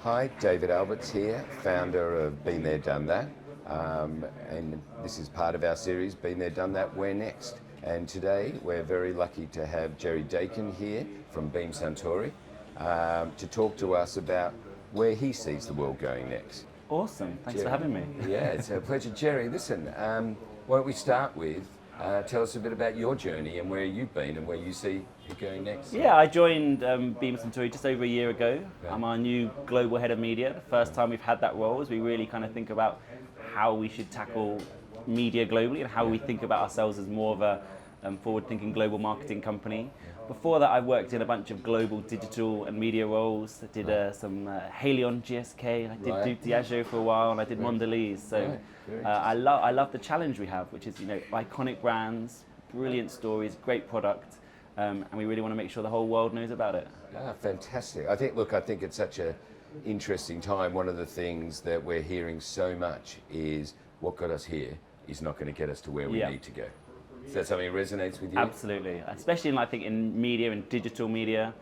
Hi, David Alberts here, founder of Been There, Done That. And this is part of our series, Been There, Done That, Where Next? And today we're very lucky to have Jerry Daykin here from Beam Suntory to talk to us about where he sees the world going next. Awesome, thanks Jerry. for having me. Yeah, it's a pleasure. Jerry, listen, why don't we start with, tell us a bit about your journey and where you've been and where you see it going next. Yeah, I joined Beam Suntory just over a year ago. Yeah. I'm our new global head of media. The first time we've had that role as we really kind of think about how we should tackle media globally and how we think about ourselves as more of a forward-thinking global marketing company. Before that, I worked in a bunch of global digital and media roles. I did some Haleon GSK, I did Diageo for a while, and I did Mondelez. So I love the challenge we have, which is iconic brands, brilliant stories, great product, and we really want to make sure the whole world knows about it. Ah, fantastic. I think it's such an interesting time. One of the things that we're hearing so much is what got us here is not going to get us to where we need to go. Is that something that resonates with you? Absolutely, especially in media and digital media,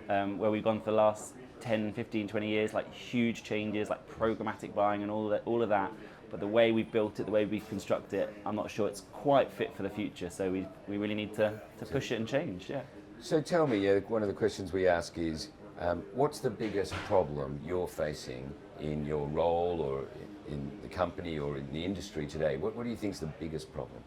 where we've gone for the last 10, 15, 20 years, like huge changes, like programmatic buying and all of that. But the way we've built it, the way we've constructed it, I'm not sure it's quite fit for the future. So we really need to push it and change, yeah. So tell me, one of the questions we ask is, what's the biggest problem you're facing in your role or in the company or in the industry today? What do you think is the biggest problem?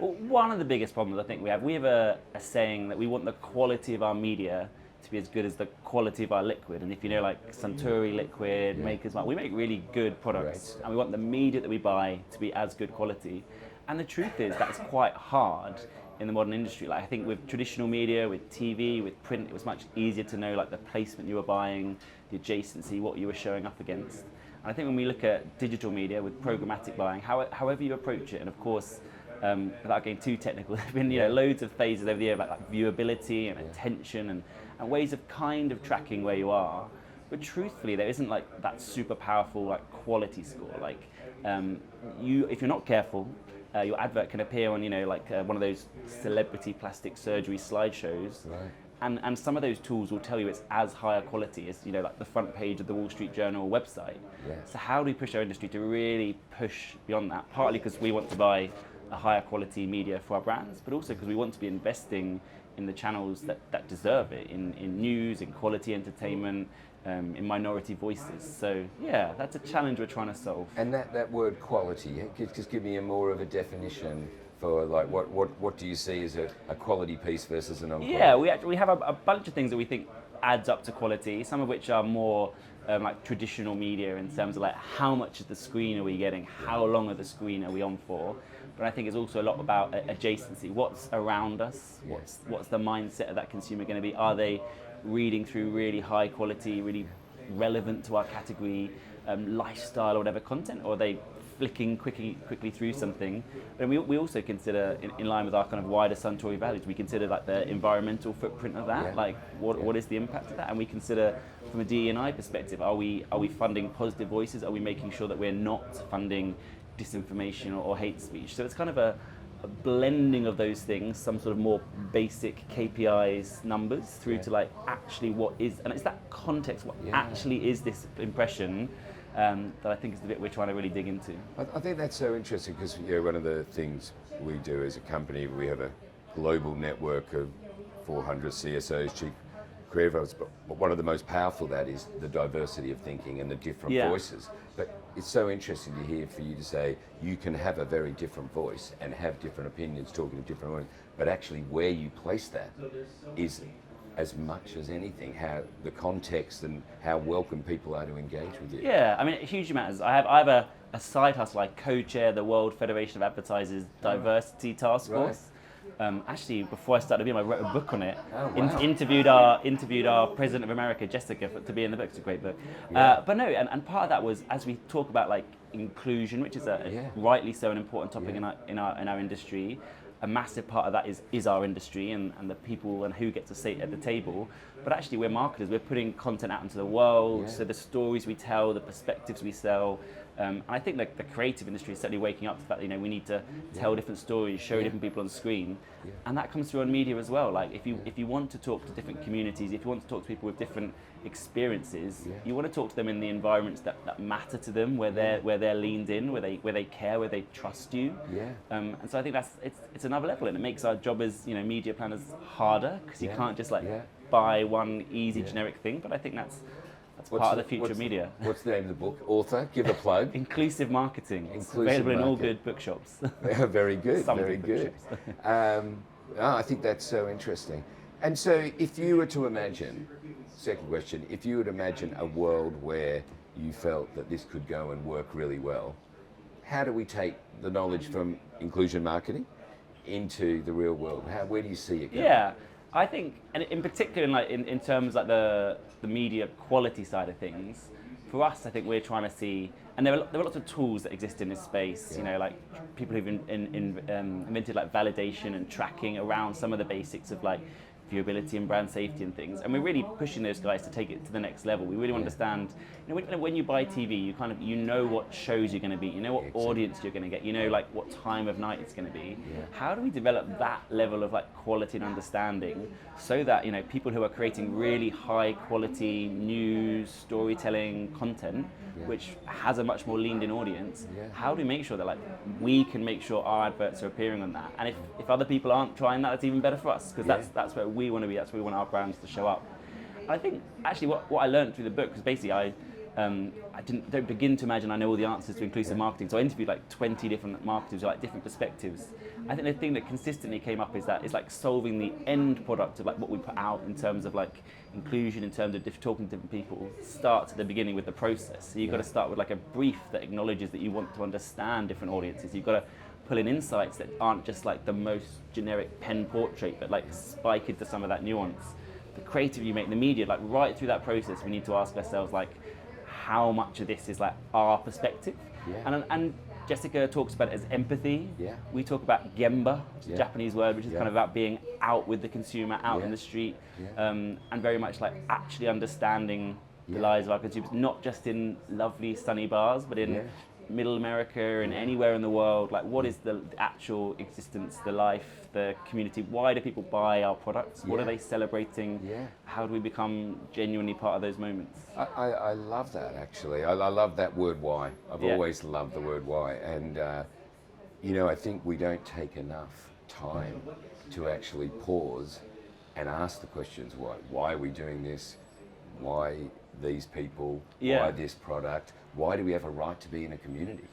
Well, one of the biggest problems I think we have a saying that we want the quality of our media to be as good as the quality of our liquid. And if you know, like Suntory liquid, Maker's Mark, we make really good products, and we want the media that we buy to be as good quality. And the truth is that's quite hard in the modern industry. Like I think with traditional media, with TV, with print, it was much easier to know like the placement you were buying, the adjacency, what you were showing up against. And I think when we look at digital media with programmatic buying, however you approach it, and of course, without getting too technical, there have been loads of phases over the year about like viewability and attention and ways of kind of tracking where you are. But truthfully, there isn't like that super powerful like quality score. Like if you're not careful, your advert can appear on one of those celebrity plastic surgery slideshows. Right. And some of those tools will tell you it's as higher quality as like the front page of the Wall Street Journal website. Yes. So how do we push our industry to really push beyond that? Partly because we want to buy a higher quality media for our brands, but also because we want to be investing in the channels that deserve it, in news, in quality entertainment, in minority voices. So yeah, that's a challenge we're trying to solve. And that word quality, just give me more of a definition for like what do you see as a quality piece versus a non-quality? Yeah, we have a bunch of things that we think adds up to quality, some of which are more like traditional media in terms of like how much of the screen are we getting, how long of the screen are we on for. But I think it's also a lot about adjacency. What's around us? What's the mindset of that consumer going to be? Are they reading through really high quality, really relevant to our category, lifestyle or whatever content, or are they flicking quickly through something? And we also consider, in line with our kind of wider Suntory values, we consider like the environmental footprint of that, like what is the impact of that, and we consider from a DE&I perspective, are we funding positive voices? Are we making sure that we're not funding disinformation or hate speech? So it's kind of a blending of those things, some sort of more basic KPIs numbers through to like actually what is, and it's that context, what actually is this impression that I think is the bit we're trying to really dig into. I think that's so interesting because one of the things we do as a company, we have a global network of 400 CSOs, chief creative officers, but one of the most powerful of that is the diversity of thinking and the different voices. But it's so interesting to hear for you to say you can have a very different voice and have different opinions, talking to different audience, but actually where you place that is as much as anything, how the context and how welcome people are to engage with you. Yeah, I mean, it hugely matters. I have a side hustle. I co-chair the World Federation of Advertisers Diversity Task Force. Actually, before I started being, I wrote a book on it. Oh, wow. Interviewed our President of America, Jessica, to be in the book. It's a great book. But no, and part of that was as we talk about like inclusion, which is rightly so an important topic in our industry. A massive part of that is our industry and the people and who get to sit at the table. But actually, we're marketers. We're putting content out into the world. So the stories we tell, the perspectives we sell, And I think the creative industry is certainly waking up to the fact that we need to tell different stories, show different people on screen, and that comes through on media as well. Like if you want to talk to different communities, if you want to talk to people with different experiences, you want to talk to them in the environments that matter to them, where they're leaned in, where they care, where they trust you. And so I think it's another level, and it makes our job as media planners harder, because you can't just buy one easy generic thing. But I think that's part of the future of media. What's the name of the book? Author, give a plug. Inclusive marketing. It's Inclusive available in all marketing. good bookshops. Very good, Some very good good. I think that's so interesting. And so if you were to imagine, second question, if you would imagine a world where you felt that this could go and work really well, how do we take the knowledge from inclusion marketing into the real world? Where do you see it going? Yeah, I think, and in particular, in terms like the media quality side of things, for us, I think we're trying to see, and there are lots of tools that exist in this space. Like people who've invented like validation and tracking around some of the basics of like viewability and brand safety and things, and we're really pushing those guys to take it to the next level. We really understand, when you buy TV, you know what shows you're going to be, what audience you're going to get, like what time of night it's going to be. How do we develop that level of like quality and understanding so that people who are creating really high quality news, storytelling content, which has a much more leaned in audience, how do we make sure that we can make sure our adverts are appearing on that? And if other people aren't trying that, it's even better for us, because that's where we want to be. That's where we want our brands to show up. I think actually what I learned through the book, because basically I don't begin to imagine I know all the answers to inclusive marketing. So I interviewed like 20 different marketers with like different perspectives. I think the thing that consistently came up is that it's like solving the end product of like what we put out in terms of like inclusion, in terms of talking to different people, starts at the beginning with the process. So you've got to start with like a brief that acknowledges that you want to understand different audiences. You've got to pull in insights that aren't just like the most generic pen portrait, but like spike into some of that nuance. The creative you make, the media, like right through that process, we need to ask ourselves like, how much of this is like our perspective? And Jessica talks about it as empathy. We talk about gemba, which is a Japanese word, which is kind of about being out with the consumer, out in the street, and very much like actually understanding the lives of our consumers, not just in lovely sunny bars, but in middle America and anywhere in the world. Like, what is the actual existence, the life, the community? Why do people buy our products? What are they celebrating? How do we become genuinely part of those moments? I love that, actually. I love that word why. I've always loved the word why. And, I think we don't take enough time to actually pause and ask the questions. Why are we doing this? Why these people? Why this product? Why do we have a right to be in a community?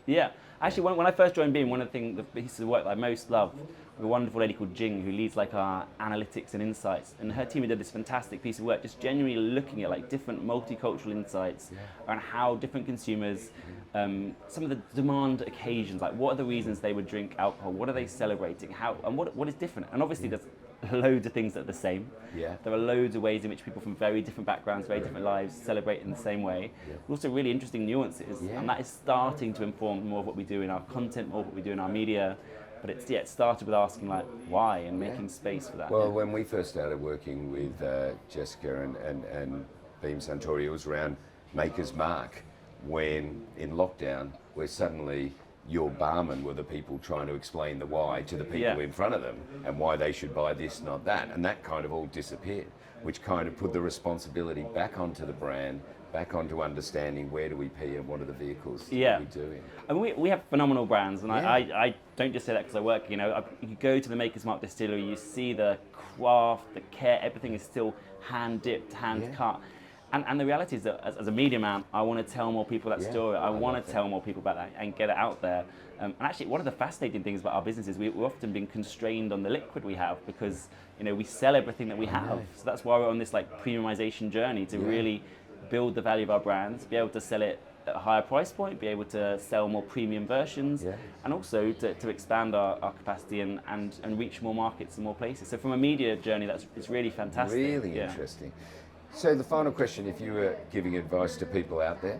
Actually, when I first joined Beam, one of the pieces of work that I most love, a wonderful lady called Jing, who leads like our analytics and insights, and her team did this fantastic piece of work, just genuinely looking at like different multicultural insights around how different consumers, some of the demand occasions, like what are the reasons they would drink alcohol, what are they celebrating, and what is different. And obviously there's loads of things that are the same. There are loads of ways in which people from very different backgrounds, very different lives celebrate in the same way. But also really interesting nuances, and that is starting to inform more of what we do in our content, more of what we do in our media. But it started with asking like why and making space for that. Well, when we first started working with Jessica and Beam Suntory, it was around Maker's Mark, when in lockdown, where suddenly your barmen were the people trying to explain the why to the people in front of them, and why they should buy this, not that. And that kind of all disappeared, which kind of put the responsibility back onto the brand, back onto understanding where do we pay and what are the vehicles that we do in. And we have phenomenal brands, and I don't just say that because I work, you go to the Maker's Mark distillery, you see the craft, the care, everything is still hand dipped, hand cut. And the reality is that as a media man, I want to tell more people that story. I want to tell more people about that and get it out there. And actually, one of the fascinating things about our business is we've often been constrained on the liquid we have, because we sell everything that we have. So that's why we're on this like premiumization journey to really build the value of our brands, be able to sell it at a higher price point, be able to sell more premium versions, and also to expand our capacity and reach more markets and more places. So from a media journey, it's really fantastic. Really interesting. So the final question, if you were giving advice to people out there,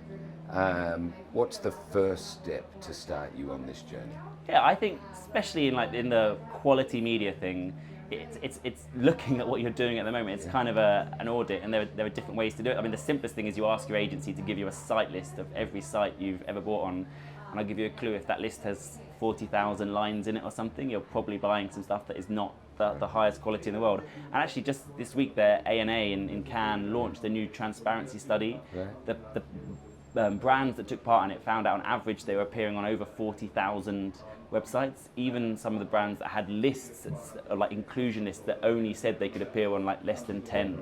what's the first step to start you on this journey? I think especially in the quality media thing, it's looking at what you're doing at the moment. It's kind of an audit, and there are different ways to do it. I mean, the simplest thing is you ask your agency to give you a site list of every site you've ever bought on, and I'll give you a clue. If that list has 40,000 lines in it or something, you're probably buying some stuff that is not the highest quality in the world. And actually, just this week, their A&A in Cannes launched a new transparency study. Right. The brands that took part in it found out on average they were appearing on over 40,000 websites. Even some of the brands that had lists, like inclusion lists, that only said they could appear on like less than 10.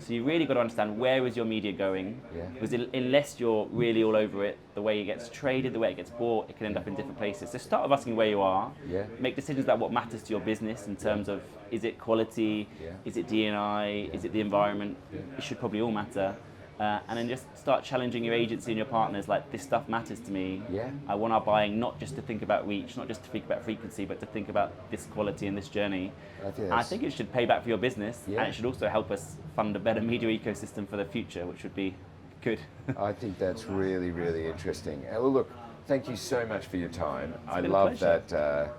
So you really got to understand, where is your media going? Yeah. Because unless you're really all over it, the way it gets traded, the way it gets bought, it can end up in different places. So start with asking where you are. Yeah. Make decisions about what matters to your business in terms of, is it quality? Yeah. Is it D&I? Is it the environment? It should probably all matter. And then just start challenging your agency and your partners, like, this stuff matters to me. Yeah. I want our buying not just to think about reach, not just to think about frequency, but to think about this quality and this journey. And I think it should pay back for your business, and it should also help us fund a better media ecosystem for the future, which would be good. I think that's really, really interesting. Well, look, thank you so much for your time. I been a love pleasure.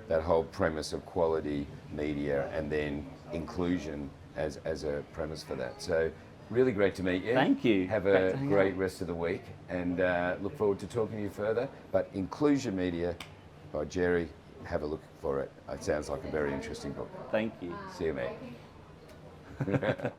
that whole premise of quality media and then inclusion as a premise for that. So really great to meet you. Thank you. Have Great a to hang great out. rest of the week, and look forward to talking to you further. But Inclusion Media by Jerry, have a look for it. It sounds like a very interesting book. Thank you. See you, mate.